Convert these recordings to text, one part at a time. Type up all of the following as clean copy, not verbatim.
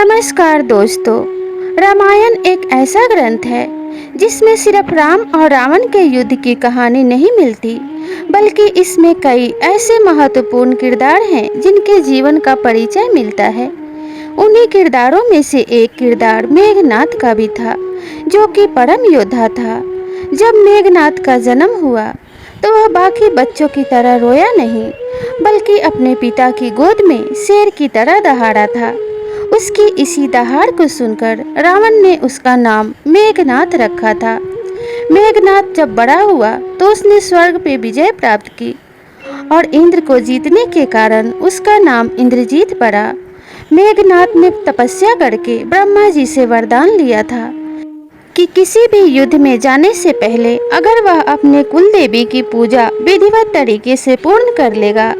नमस्कार दोस्तों। रामायण एक ऐसा ग्रंथ है जिसमें सिर्फ राम और रावण के युद्ध की कहानी नहीं मिलती, बल्कि इसमें कई ऐसे महत्वपूर्ण किरदार हैं जिनके जीवन का परिचय मिलता है। उन्हीं किरदारों में से एक किरदार मेघनाद का भी था, जो कि परम योद्धा था। जब मेघनाद का जन्म हुआ तो वह बाकी बच्चों की तरह रोया नहीं, बल्कि अपने पिता की गोद में शेर की तरह दहाड़ा था। उसकी इसी दहाड़ को सुनकर रावण ने उसका नाम मेघनाद रखा था। मेघनाद जब बड़ा हुआ तो उसने स्वर्ग पे विजय प्राप्त की और इंद्र को जीतने के कारण उसका नाम इंद्रजीत पड़ा। मेघनाद ने तपस्या करके ब्रह्मा जी से वरदान लिया था कि किसी भी युद्ध में जाने से पहले अगर वह अपने कुल देवी की पूजा विधिवत तरीके से पूर्ण कर लेगा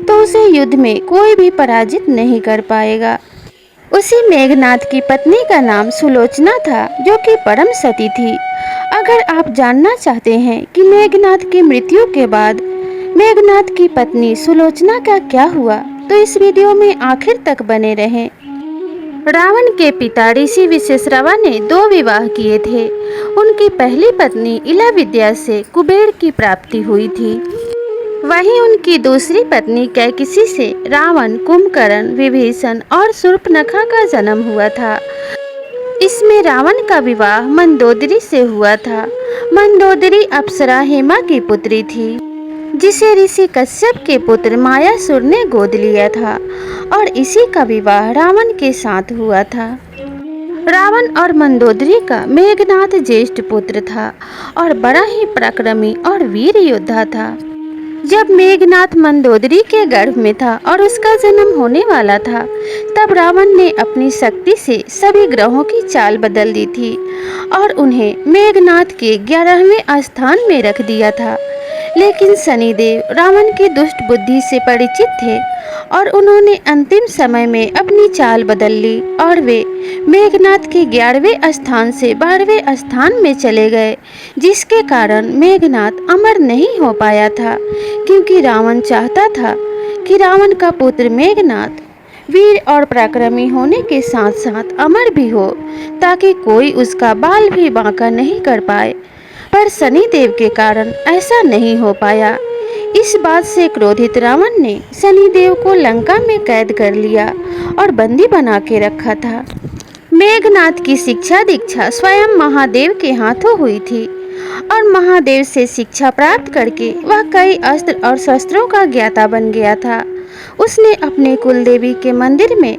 तो उसे युद्ध में कोई भी पराजित नहीं कर पाएगा। उसी मेघनाद की पत्नी का नाम सुलोचना था, जो कि परम सती थी। अगर आप जानना चाहते हैं कि मेघनाद की मृत्यु के बाद मेघनाद की पत्नी सुलोचना का क्या हुआ, तो इस वीडियो में आखिर तक बने रहें। रावण के पिता ऋषि विश्वेश्रवा ने 2 विवाह किए थे। उनकी पहली पत्नी इला विद्या से कुबेर की प्राप्ति हुई थी। वहीं उनकी दूसरी पत्नी कैकसी से रावण, कुंभकर्ण, विभीषण और शूर्पणखा का जन्म हुआ था। इसमें रावण का विवाह मंदोदरी से हुआ था। मंदोदरी अप्सरा हेमा की पुत्री थी, जिसे ऋषि कश्यप के पुत्र मायासुर ने गोद लिया था, और इसी का विवाह रावण के साथ हुआ था। रावण और मंदोदरी का मेघनाद ज्येष्ठ पुत्र था और बड़ा ही पराक्रमी और वीर योद्धा था। जब मेघनाद मंदोदरी के गर्भ में था और उसका जन्म होने वाला था, तब रावण ने अपनी शक्ति से सभी ग्रहों की चाल बदल दी थी और उन्हें मेघनाद के 11वें स्थान में रख दिया था। लेकिन शनिदेव रावण की दुष्ट बुद्धि से परिचित थे और उन्होंने अंतिम समय में अपनी चाल बदल ली और वे मेघनाद के 11वें स्थान से 12वें स्थान में चले गए, जिसके कारण मेघनाद अमर नहीं हो पाया था, क्योंकि रावण चाहता था कि रावण का पुत्र मेघनाद वीर और पराक्रमी होने के साथ साथ अमर भी हो, ताकि कोई उसका बाल भी बांका नहीं कर पाए। पर शनिदेव के कारण ऐसा नहीं हो पाया। इस बात से क्रोधित रावण ने शनिदेव को लंका में कैद कर लिया और बंदी बना के रखा था। मेघनाद की शिक्षा दीक्षा स्वयं महादेव के हाथों हुई थी और महादेव से शिक्षा प्राप्त करके वह कई अस्त्र और शस्त्रों का ज्ञाता बन गया था। उसने अपने कुलदेवी के मंदिर में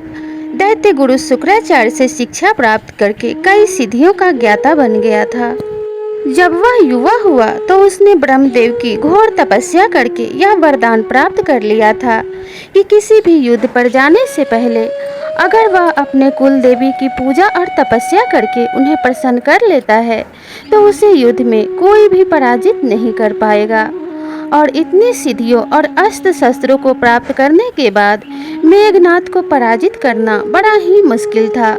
दैत्य गुरु शुक्राचार्य से शिक्षा प्राप्त करके कई सिद्धियों का ज्ञाता बन गया था। जब वह युवा हुआ तो उसने ब्रह्मदेव की घोर तपस्या करके यह वरदान प्राप्त कर लिया था कि किसी भी युद्ध पर जाने से पहले अगर वह अपने कुल देवी की पूजा और तपस्या करके उन्हें प्रसन्न कर लेता है तो उसे युद्ध में कोई भी पराजित नहीं कर पाएगा। और इतनी सिद्धियों और अस्त्र शस्त्रों को प्राप्त करने के बाद मेघनाद को पराजित करना बड़ा ही मुश्किल था।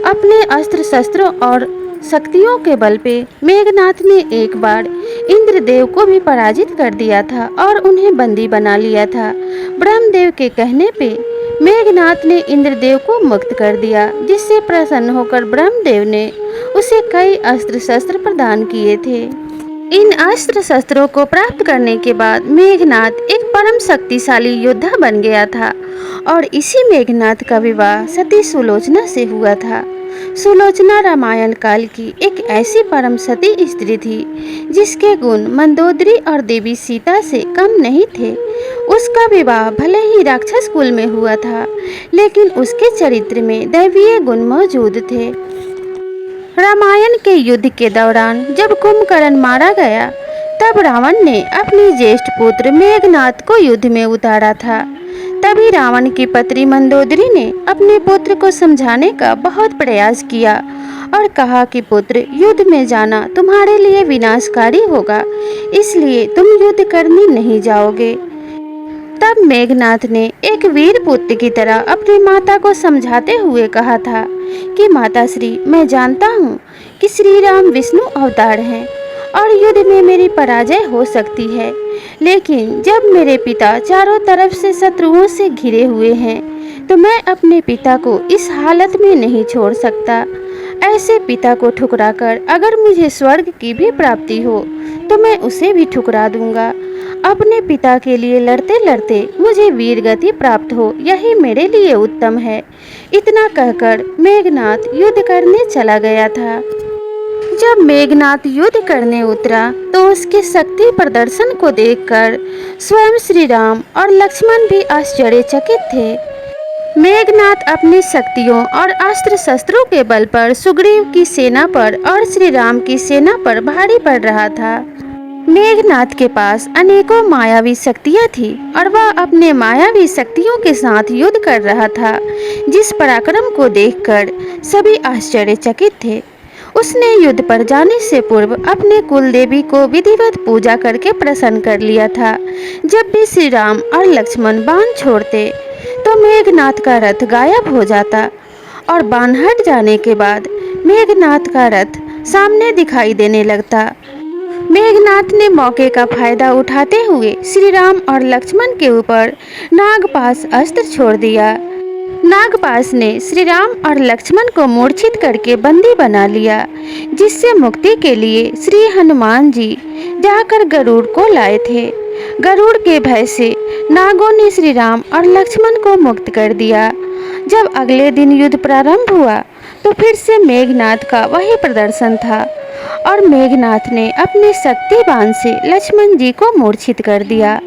अपने अस्त्र शस्त्रों और शक्तियों के बल पे मेघनाद ने एक बार इंद्रदेव को भी पराजित कर दिया था और उन्हें बंदी बना लिया था। ब्रह्मदेव के कहने पे मेघनाद ने इंद्रदेव को मुक्त कर दिया, जिससे प्रसन्न होकर ब्रह्मदेव ने उसे कई अस्त्र शस्त्र प्रदान किए थे। इन अस्त्र शस्त्रों को प्राप्त करने के बाद मेघनाद एक परम शक्तिशाली योद्धा बन गया था और इसी मेघनाद का विवाह सती सुलोचना से हुआ था। सुलोचना रामायण काल की एक ऐसी परम सती स्त्री थी जिसके गुण मंदोदरी और देवी सीता से कम नहीं थे। उसका विवाह भले ही राक्षस कुल में हुआ था, लेकिन उसके चरित्र में दैवीय गुण मौजूद थे। रामायण के युद्ध के दौरान जब कुंभकर्ण मारा गया, तब रावण ने अपनी ज्येष्ठ पुत्र मेघनाद को युद्ध में उतारा था। तभी रावण की पत्नी मंदोदरी ने अपने पुत्र को समझाने का बहुत प्रयास किया और कहा कि पुत्र, युद्ध में जाना तुम्हारे लिए विनाशकारी होगा, इसलिए तुम युद्ध करने नहीं जाओगे। तब मेघनाद ने एक वीर पुत्र की तरह अपनी माता को समझाते हुए कहा था कि माता श्री, मैं जानता हूँ कि श्री राम विष्णु अवतार हैं और युद्ध में मेरी पराजय हो सकती है, लेकिन जब मेरे पिता चारों तरफ से शत्रुओं से घिरे हुए हैं तो मैं अपने पिता को इस हालत में नहीं छोड़ सकता। ऐसे पिता को ठुकराकर अगर मुझे स्वर्ग की भी प्राप्ति हो तो मैं उसे भी ठुकरा दूंगा। अपने पिता के लिए लड़ते लड़ते मुझे वीर गति प्राप्त हो, यही मेरे लिए उत्तम है। इतना कहकर मेघनाद युद्ध करने चला गया था। जब मेघनाद युद्ध करने उतरा तो उसके शक्ति प्रदर्शन को देखकर स्वयं श्री राम और लक्ष्मण भी आश्चर्यचकित थे। मेघनाद अपनी शक्तियों और अस्त्र शस्त्रों के बल पर सुग्रीव की सेना पर और श्री राम की सेना पर भारी पड़ रहा था। मेघनाद के पास अनेकों मायावी शक्तियां थी और वह अपने मायावी शक्तियों के साथ युद्ध कर रहा था, जिस पराक्रम को देखकर सभी आश्चर्यचकित थे। उसने युद्ध पर जाने से पूर्व अपने कुल देवी को विधिवत पूजा करके प्रसन्न कर लिया था। जब भी श्री राम और लक्ष्मण बाण छोड़ते तो मेघनाद का रथ गायब हो जाता और बाण हट जाने के बाद मेघनाद का रथ सामने दिखाई देने लगता। मेघनाद ने मौके का फायदा उठाते हुए श्री राम और लक्ष्मण के ऊपर नागपाश अस्त्र छोड़ दिया। नागपाश ने श्री राम और लक्ष्मण को मूर्छित करके बंदी बना लिया, जिससे मुक्ति के लिए श्री हनुमान जी जाकर गरुड़ को लाए थे। गरुड़ के भय से नागों ने श्री राम और लक्ष्मण को मुक्त कर दिया। जब अगले दिन युद्ध प्रारंभ हुआ तो फिर से मेघनाद का वही प्रदर्शन था और मेघनाद ने अपने शक्ति बाण से लक्ष्मण जी को मूर्छित कर दिया।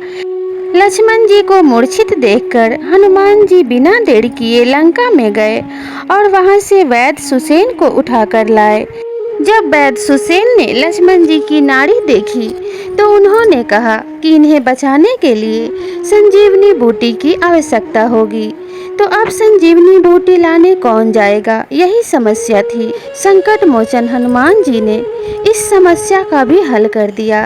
लक्ष्मण जी को मूर्छित देखकर हनुमान जी बिना देर किए लंका में गए और वहां से वैद्य सुसेन को उठाकर लाए। जब वैद्य सुसेन ने लक्ष्मण जी की नाड़ी देखी तो उन्होंने कहा कि इन्हें बचाने के लिए संजीवनी बूटी की आवश्यकता होगी। तो अब संजीवनी बूटी लाने कौन जाएगा, यही समस्या थी। संकट मोचन हनुमान जी ने इस समस्या का भी हल कर दिया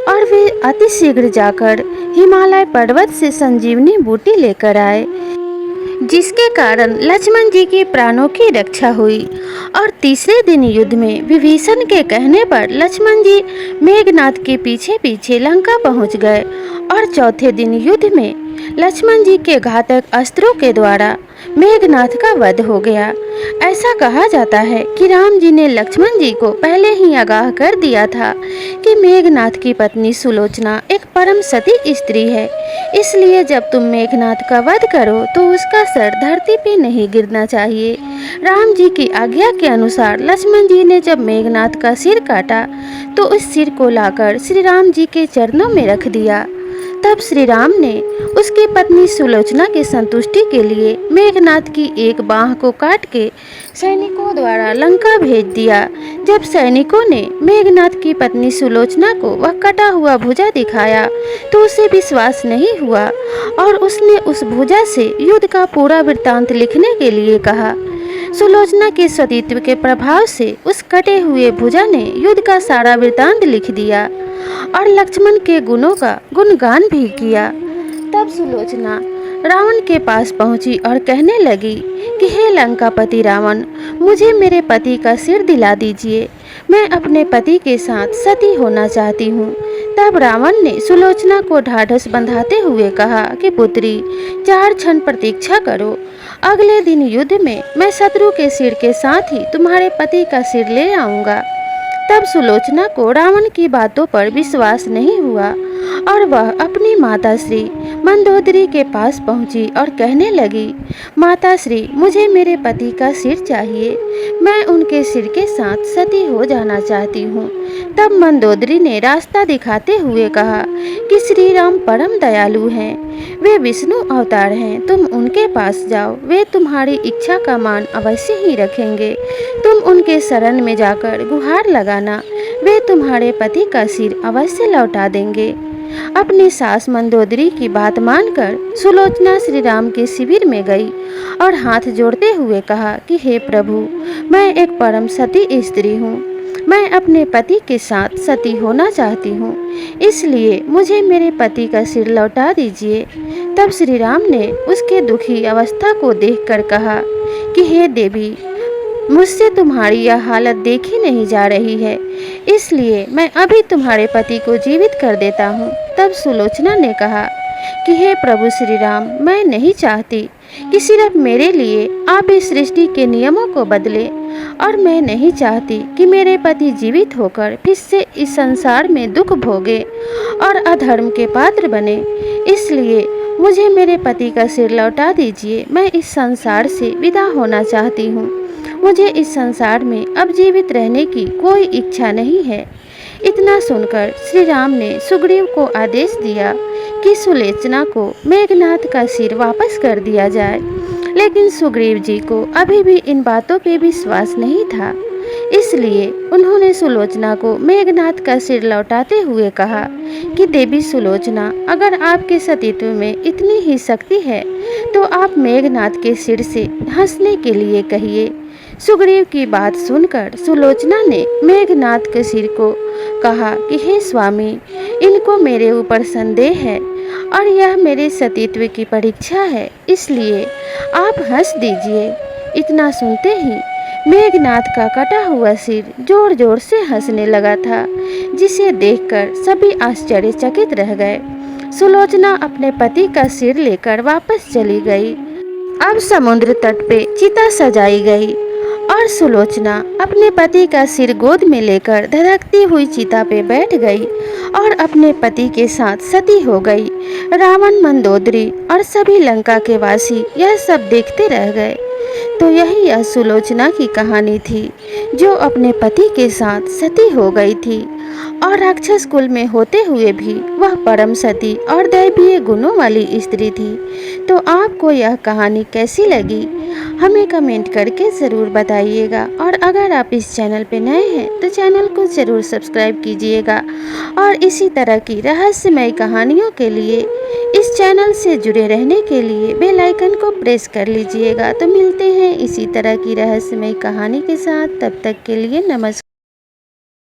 और वे अतिशीघ्र जाकर हिमालय पर्वत से संजीवनी बूटी लेकर आए, जिसके कारण लक्ष्मण जी के प्राणों की रक्षा हुई। और तीसरे दिन युद्ध में विभीषण के कहने पर लक्ष्मण जी मेघनाद के पीछे पीछे लंका पहुंच गए और चौथे दिन युद्ध में लक्ष्मण जी के घातक अस्त्रों के द्वारा मेघनाद का वध हो गया। ऐसा कहा जाता है कि राम जी ने लक्ष्मण जी को पहले ही आगाह कर दिया था कि मेघनाद की पत्नी सुलोचना एक परम सती स्त्री है, इसलिए जब तुम मेघनाद का वध करो तो उसका सर धरती पे नहीं गिरना चाहिए। राम जी की आज्ञा के अनुसार लक्ष्मण जी ने जब मेघनाद का सिर काटा तो उस सिर को लाकर श्री राम जी के चरणों में रख दिया। तब श्री राम ने उसकी पत्नी सुलोचना की संतुष्टि के लिए मेघनाद की एक बाह को काट के सैनिकों द्वारा लंका भेज दिया। जब सैनिकों ने मेघनाद की पत्नी सुलोचना को वह कटा हुआ भुजा दिखाया तो उसे विश्वास नहीं हुआ और उसने उस भुजा से युद्ध का पूरा वृत्तांत लिखने के लिए कहा। सुलोचना के सतीत्व के प्रभाव से उस कटे हुए भुजा ने युद्ध का सारा वृत्तांत लिख दिया और लक्ष्मण के गुणों का गुणगान भी किया। तब सुलोचना रावण के पास पहुंची और कहने लगी कि हे लंकापति रावण, मुझे मेरे पति का सिर दिला दीजिए, मैं अपने पति के साथ सती होना चाहती हूँ। तब रावण ने सुलोचना को ढाढ़स बंधाते हुए कहा कि पुत्री, 4 क्षण प्रतीक्षा करो, अगले दिन युद्ध में मैं शत्रु के सिर के साथ ही तुम्हारे पति का सिर ले आऊँगा। तब सुलोचना को रावण की बातों पर विश्वास नहीं हुआ और वह अपनी माता श्री मंदोदरी के पास पहुंची और कहने लगी, माता श्री, मुझे मेरे पति का सिर चाहिए, मैं उनके सिर के साथ सती हो जाना चाहती हूँ। तब मंदोदरी ने रास्ता दिखाते हुए कहा कि श्री राम परम दयालु हैं, वे विष्णु अवतार हैं, तुम उनके पास जाओ, वे तुम्हारी इच्छा का मान अवश्य ही रखेंगे। तुम उनके शरण में जाकर गुहार लगाना, वे तुम्हारे पति का सिर अवश्य लौटा देंगे। अपनी सास मंदोदरी की बात मानकर सुलोचना श्री राम के शिविर में गई और हाथ जोड़ते हुए कहा कि हे प्रभु, मैं एक परम सती स्त्री हूँ, मैं अपने पति के साथ सती होना चाहती हूँ, इसलिए मुझे मेरे पति का सिर लौटा दीजिए। तब श्री राम ने उसके दुखी अवस्था को देखकर कहा कि हे देवी, मुझसे तुम्हारी यह हालत देखी नहीं जा रही है, इसलिए मैं अभी तुम्हारे पति को जीवित कर देता हूँ। तब सुलोचना ने कहा कि हे प्रभु श्री राम, मैं नहीं चाहती कि सिर्फ मेरे लिए आप इस सृष्टि के नियमों को बदलें, और मैं नहीं चाहती कि मेरे पति जीवित होकर फिर से इस संसार में दुख भोगे और अधर्म के पात्र बने। इसलिए मुझे मेरे पति का सिर लौटा दीजिए। मैं इस संसार से विदा होना चाहती हूँ। मुझे इस संसार में अब जीवित रहने की कोई इच्छा नहीं है। इतना सुनकर श्री राम ने सुग्रीव को आदेश दिया कि सुलोचना को मेघनाथ का सिर वापस कर दिया जाए। लेकिन सुग्रीव जी को अभी भी इन बातों पे विश्वास नहीं था। इसलिए उन्होंने सुलोचना को मेघनाथ का सिर लौटाते हुए कहा कि देवी सुलोचना, अगर आपके सतीत्व में इतनी ही शक्ति है तो आप मेघनाथ के सिर से हंसने के लिए कहिए। सुग्रीव की बात सुनकर सुलोचना ने मेघनाथ के सिर को कहा कि हे स्वामी, इनको मेरे ऊपर संदेह है और यह मेरे सतीत्व की परीक्षा है, इसलिए आप हंस दीजिए। इतना सुनते ही मेघनाथ का कटा हुआ सिर जोर जोर से हंसने लगा था, जिसे देखकर सभी आश्चर्यचकित रह गए। सुलोचना अपने पति का सिर लेकर वापस चली गई। अब समुद्र तट पे चिता सजाई गई और सुलोचना अपने पति का सिर गोद में लेकर धधकती हुई चिता पे बैठ गई और अपने पति के साथ सती हो गई। रावण, मंदोदरी और सभी लंका के वासी यह सब देखते रह गए। तो यह सुलोचना की कहानी थी, जो अपने पति के साथ सती हो गई थी और राक्षस कुल में होते हुए भी वह परम सती और दैवीय गुणों वाली स्त्री थी। तो आपको यह कहानी कैसी लगी, हमें कमेंट करके ज़रूर बताइएगा। और अगर आप इस चैनल पे नए हैं तो चैनल को ज़रूर सब्सक्राइब कीजिएगा और इसी तरह की रहस्यमय कहानियों के लिए इस चैनल से जुड़े रहने के लिए बेल आइकन को प्रेस कर लीजिएगा। तो मिलते हैं इसी तरह की रहस्यमय कहानी के साथ, तब तक के लिए नमस्कार।